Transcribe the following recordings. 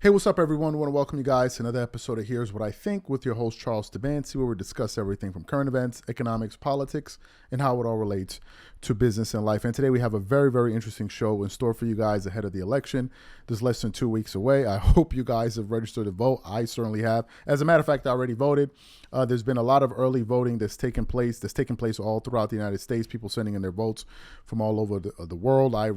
Hey, what's up, everyone? I want to welcome you guys to another episode of Here's What I Think with your host, Charles Debancy, where we discuss everything from current events, economics, politics, and how it all relates to business and life. And today we have a very, very interesting show in store for you guys ahead of the election. There's less than 2 weeks away. I hope you guys have registered to vote. I certainly have. As a matter of fact, I already voted. There's been a lot of early voting that's taken place all throughout the United States, people sending in their votes from all over the world. I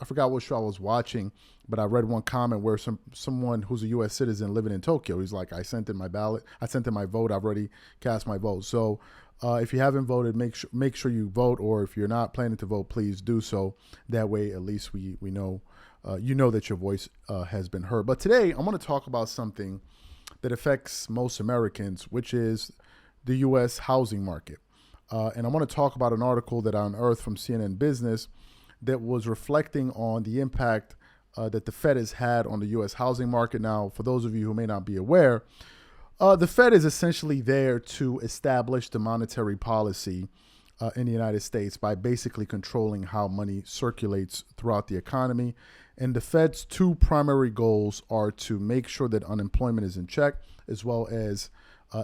forgot what show I was watching, but I read one comment where someone who's a U.S. citizen living in Tokyo, he's like, I sent in my ballot, I sent in my vote, I've already cast my vote. So if you haven't voted, make sure you vote, or if you're not planning to vote, please do so. That way, at least we know, you know that your voice has been heard. But today, I'm going to talk about something that affects most Americans, which is the U.S. housing market. And I want to talk about an article that I unearthed from CNN Business that was reflecting on the impact that the Fed has had on the U.S. housing market. Now, for those of you who may not be aware, the Fed is essentially there to establish the monetary policy in the United States by basically controlling how money circulates throughout the economy. And the Fed's two primary goals are to make sure that unemployment is in check, as well as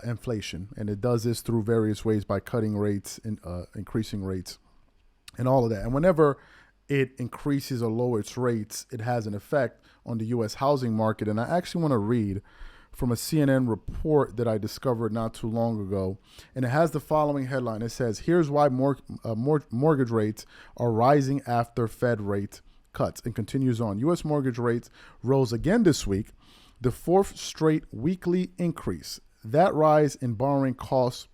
inflation. And it does this through various ways by cutting rates and increasing rates and all of that. And whenever it increases or lowers rates, it has an effect on the U.S. housing market. And I actually want to read from a CNN report that I discovered not too long ago. And it has the following headline. It says, here's why mortgage rates are rising after Fed rate cuts. And continues on. U.S. mortgage rates rose again this week, the fourth straight weekly increase. That rise in borrowing costs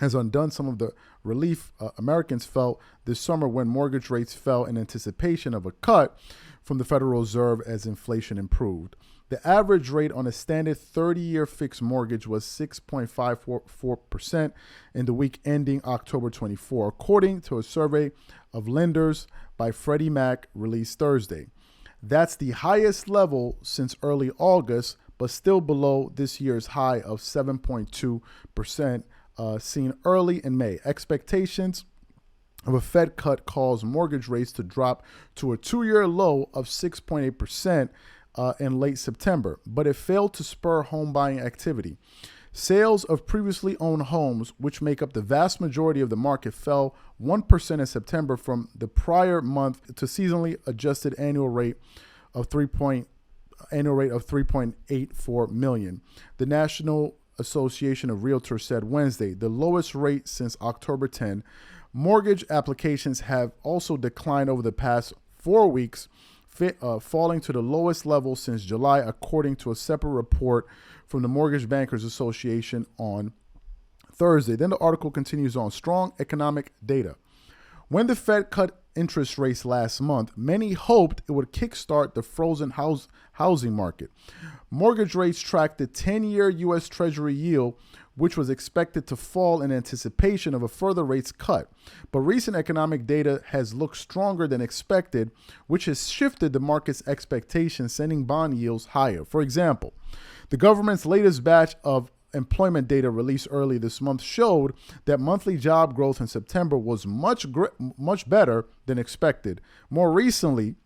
has undone some of the relief Americans felt this summer when mortgage rates fell in anticipation of a cut from the Federal Reserve as inflation improved. The average rate on a standard 30-year fixed mortgage was 6.54% in the week ending October 24, according to a survey of lenders by Freddie Mac released Thursday. That's the highest level since early August, but still below this year's high of 7.2%. Seen early in May. Expectations of a Fed cut caused mortgage rates to drop to a 2-year low of 6.8% in late September, but it failed to spur home buying activity. Sales of previously owned homes, which make up the vast majority of the market, fell 1% in September from the prior month to seasonally adjusted annual rate of 3.84 million. The National Association of Realtors said Wednesday, the lowest rate since October 10. Mortgage applications have also declined over the past 4 weeks, falling to the lowest level since July, according to a separate report from the Mortgage Bankers Association on Thursday. Then the article continues on. Strong economic data. When the Fed cut interest rates last month, many hoped it would kickstart the frozen housing market. Mortgage rates tracked the 10-year U.S. Treasury yield, which was expected to fall in anticipation of a further rates cut. But recent economic data has looked stronger than expected, which has shifted the market's expectations, sending bond yields higher. For example, the government's latest batch of employment data released early this month showed that monthly job growth in September was much better than expected. More recently,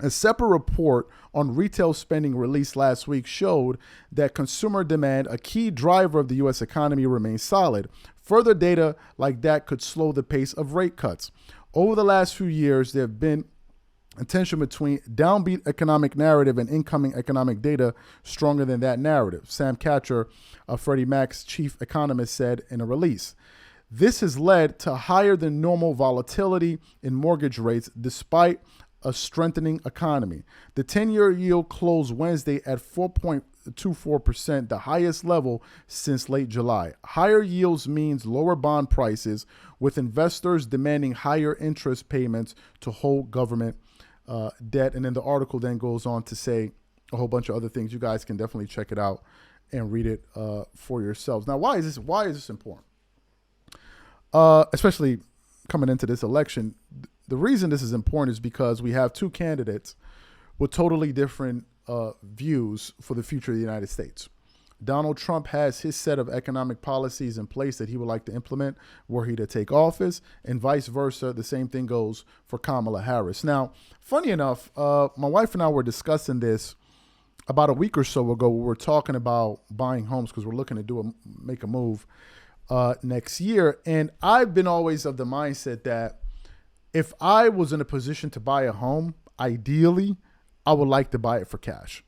a separate report on retail spending released last week showed that consumer demand, a key driver of the U.S. economy, remains solid. Further data like that could slow the pace of rate cuts. Over the last few years, there have been a tension between downbeat economic narrative and incoming economic data stronger than that narrative, Sam Catcher, Freddie Mac's chief economist, said in a release. This has led to higher than normal volatility in mortgage rates despite a strengthening economy. The 10-year yield closed Wednesday at 4.24%, the highest level since late July. Higher yields means lower bond prices, with investors demanding higher interest payments to hold government debt. And then the article then goes on to say a whole bunch of other things. You guys can definitely check it out and read it for yourselves. Now, why is this important? Especially coming into this election. The reason this is important is because we have two candidates with totally different views for the future of the United States. Donald Trump has his set of economic policies in place that he would like to implement were he to take office, and vice versa. The same thing goes for Kamala Harris. Now, funny enough, my wife and I were discussing this about a week or so ago, we were talking about buying homes because we're looking to make a move next year. And I've been always of the mindset that if I was in a position to buy a home, ideally, I would like to buy it for cash,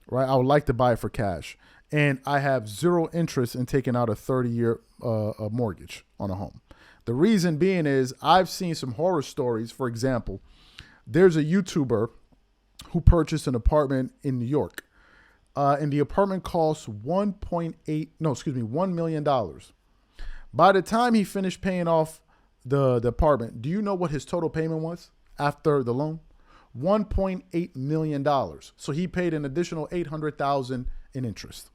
right? I would like to buy it for cash. And I have zero interest in taking out a 30-year mortgage on a home. The reason being is I've seen some horror stories. For example, there's a YouTuber who purchased an apartment in New York. And the apartment costs $1 million. By the time he finished paying off the apartment, do you know what his total payment was after the loan? $1.8 million. So he paid an additional $800,000 in interest.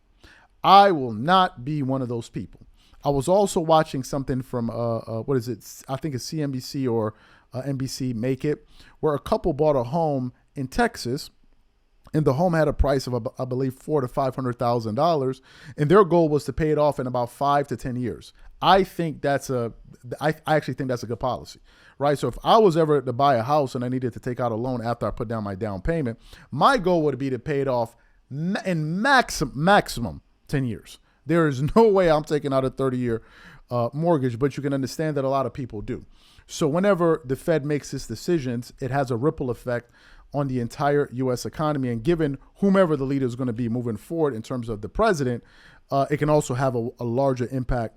I will not be one of those people. I was also watching something from, what is it? I think it's CNBC or NBC Make It, where a couple bought a home in Texas, and the home had a price of, I believe, $400,000 to $500,000, and their goal was to pay it off in about 5 to 10 years. I actually think that's a good policy, right? So if I was ever to buy a house and I needed to take out a loan after I put down my down payment, my goal would be to pay it off in maximum 10 years. There is no way I'm taking out a 30-year mortgage, but you can understand that a lot of people do. So whenever the Fed makes its decisions, it has a ripple effect on the entire U.S. economy. And given whomever the leader is going to be moving forward in terms of the president, it can also have a larger impact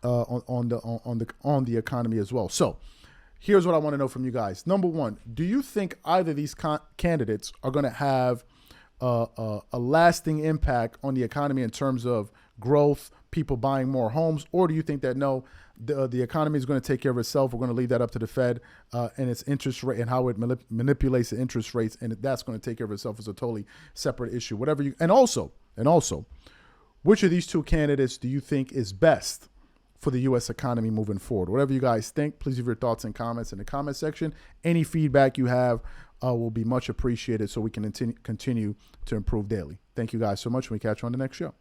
on the economy as well. So here's what I want to know from you guys. Number one, do you think either of these candidates are going to have a lasting impact on the economy in terms of growth, people buying more homes, or do you think that no, the economy is going to take care of itself? We're going to leave that up to the Fed and its interest rate and how it manipulates the interest rates, and that's going to take care of itself as a totally separate issue. Whatever you and also, which of these two candidates do you think is best for the U.S. economy moving forward? Whatever you guys think, please leave your thoughts and comments in the comment section. Any feedback you have will be much appreciated so we can continue to improve daily. Thank you guys so much, and we catch you on the next show.